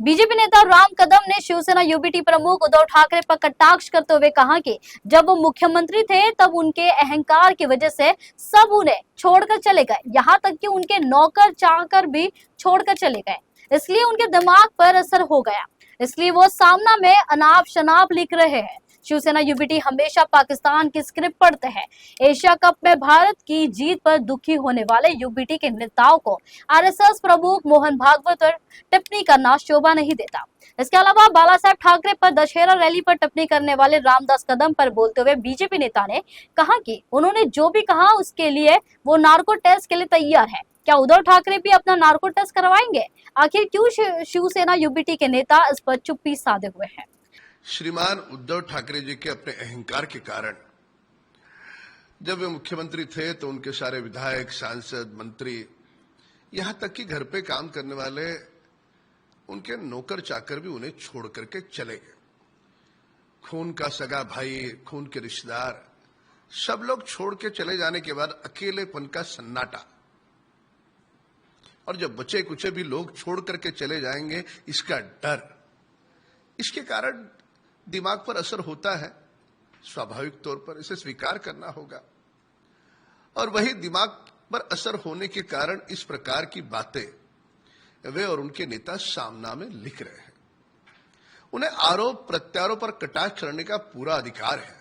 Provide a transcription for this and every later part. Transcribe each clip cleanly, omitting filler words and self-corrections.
BJP नेता राम कदम ने Shiv Sena UBT प्रमुख उद्धव ठाकरे पर कटाक्ष करते हुए कहा कि जब वो मुख्यमंत्री थे तब उनके अहंकार की वजह से सब उन्हें छोड़कर चले गए, यहाँ तक कि उनके नौकर चाकर भी छोड़कर चले गए। इसलिए उनके दिमाग पर असर हो गया, इसलिए वो सामना में अनाप शनाप लिख रहे हैं। शिवसेना यूबीटी हमेशा पाकिस्तान की स्क्रिप्ट पढ़ते हैं। एशिया कप में भारत की जीत पर दुखी होने वाले यूबीटी के नेताओं को आरएसएस प्रमुख मोहन भागवत पर टिप्पणी करना शोभा नहीं देता। इसके अलावा बाला साहेब ठाकरे पर दशहरा रैली पर टिप्पणी करने वाले रामदास कदम पर बोलते हुए बीजेपी नेता ने कहा कि उन्होंने जो भी कहा उसके लिए वो नार्को टेस्ट के लिए तैयार है। क्या उद्धव ठाकरे भी अपना नार्को टेस्ट करवाएंगे? आखिर क्यों शिवसेना यूबीटी के नेता इस पर चुप्पी साधे हुए हैं? श्रीमान उद्धव ठाकरे जी के अपने अहंकार के कारण जब वे मुख्यमंत्री थे तो उनके सारे विधायक, सांसद, मंत्री, यहां तक कि घर पे काम करने वाले उनके नौकर चाकर भी उन्हें छोड़ करके चले गए। खून का सगा भाई, खून के रिश्तेदार, सब लोग छोड़ के चले जाने के बाद अकेलेपन का सन्नाटा, और जब बचे कुचे भी लोग छोड़ करके चले जाएंगे इसका डर, इसके कारण दिमाग पर असर होता है। स्वाभाविक तौर पर इसे स्वीकार करना होगा, और वही दिमाग पर असर होने के कारण इस प्रकार की बातें वे और उनके नेता सामना में लिख रहे हैं। उन्हें आरोप प्रत्यारोप पर कटाक्ष करने का पूरा अधिकार है,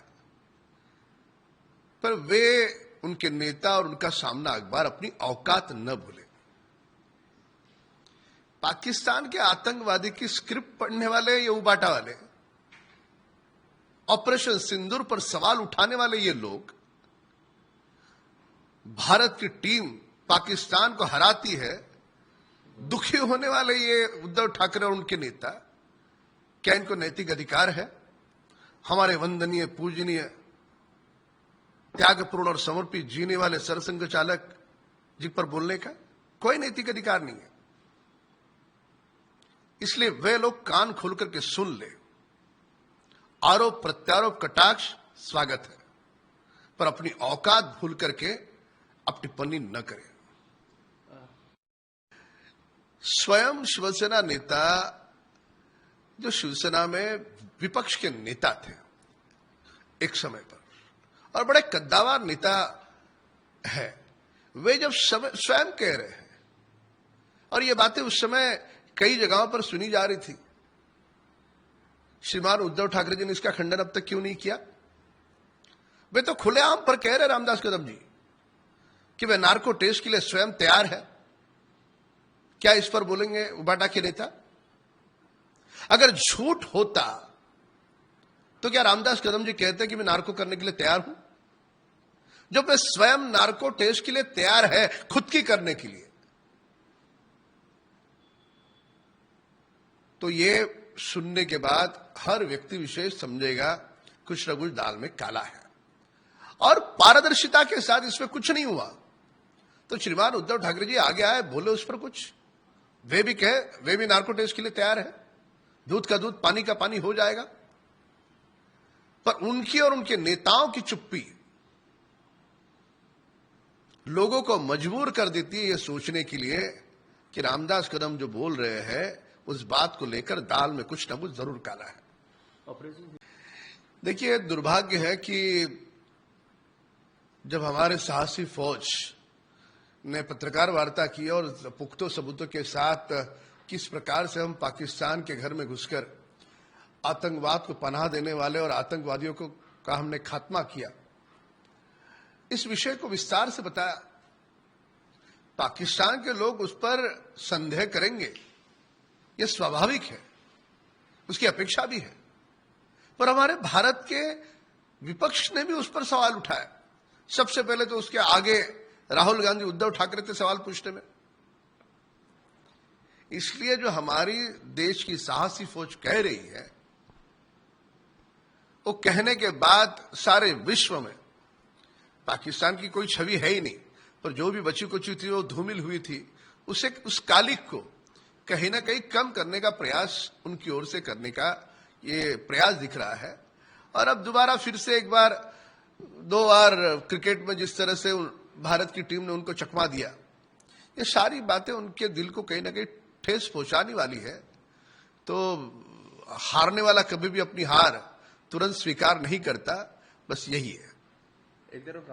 पर वे, उनके नेता और उनका सामना अखबार अपनी औकात न भूले। पाकिस्तान के आतंकवादी की स्क्रिप्ट पढ़ने वाले, ये उबाटा वाले, ऑपरेशन सिंदूर पर सवाल उठाने वाले ये लोग, भारत की टीम पाकिस्तान को हराती है, दुखी होने वाले ये उद्धव ठाकरे और उनके नेता, क्या इनको नैतिक अधिकार है हमारे वंदनीय, पूजनीय, त्यागपूर्ण और समर्पित जीने वाले सरसंघ चालक जी पर बोलने का? कोई नैतिक अधिकार नहीं है। इसलिए वे लोग कान खोल करके सुन ले। आरोप प्रत्यारोप कटाक्ष स्वागत है, पर अपनी औकात भूल करके अब टिप्पणी न करें। स्वयं शिवसेना नेता, जो शिवसेना में विपक्ष के नेता थे एक समय पर, और बड़े कद्दावर नेता है, वे जब स्वयं कह रहे हैं, और ये बातें उस समय कई जगहों पर सुनी जा रही थी, श्रीमान उद्धव ठाकरे जी ने इसका खंडन अब तक क्यों नहीं किया? वे तो खुलेआम पर कह रहे रामदास कदम जी कि वे नार्को टेस्ट के लिए स्वयं तैयार है। क्या इस पर बोलेंगे उबाटा के नेता? अगर झूठ होता तो क्या रामदास कदम जी कहते कि मैं नार्को करने के लिए तैयार हूं? जब वे स्वयं नार्को टेस्ट के लिए तैयार है, खुद की करने के लिए, तो ये सुनने के बाद हर व्यक्ति विशेष समझेगा कुछ न कुछ दाल में काला है, और पारदर्शिता के साथ इसमें कुछ नहीं हुआ। तो श्रीमान उद्धव ठाकरे जी आगे आए, बोले उस पर कुछ, वे भी कहे वे भी नार्को टेस्ट के लिए तैयार है, दूध का दूध पानी का पानी हो जाएगा। पर उनकी और उनके नेताओं की चुप्पी लोगों को मजबूर कर देती है ये सोचने के लिए कि रामदास कदम जो बोल रहे हैं उस बात को लेकर दाल में कुछ ना कुछ जरूर काला है। देखिए, दुर्भाग्य है कि जब हमारे साहसी फौज ने पत्रकार वार्ता की और पुख्ता सबूतों के साथ किस प्रकार से हम पाकिस्तान के घर में घुसकर आतंकवाद को पनाह देने वाले और आतंकवादियों का हमने खात्मा किया, इस विषय को विस्तार से बताया। पाकिस्तान के लोग उस पर संदेह करेंगे, यह स्वाभाविक है, उसकी अपेक्षा भी है, पर हमारे भारत के विपक्ष ने भी उस पर सवाल उठाया। सबसे पहले तो उसके आगे राहुल गांधी, उद्धव ठाकरे थे सवाल पूछने में। इसलिए जो हमारी देश की साहसी फौज कह रही है, वो कहने के बाद सारे विश्व में पाकिस्तान की कोई छवि है ही नहीं, पर जो भी बची कुची थी वो धूमिल हुई थी, उसे, उस कालिक को कहीं ना कहीं कम करने का प्रयास उनकी ओर से करने का ये प्रयास दिख रहा है। और अब दोबारा फिर से एक बार, दो बार क्रिकेट में जिस तरह से भारत की टीम ने उनको चकमा दिया, ये सारी बातें उनके दिल को कहीं ना कहीं ठेस पहुंचाने वाली है। तो हारने वाला कभी भी अपनी हार तुरंत स्वीकार नहीं करता, बस यही है। एक तरफ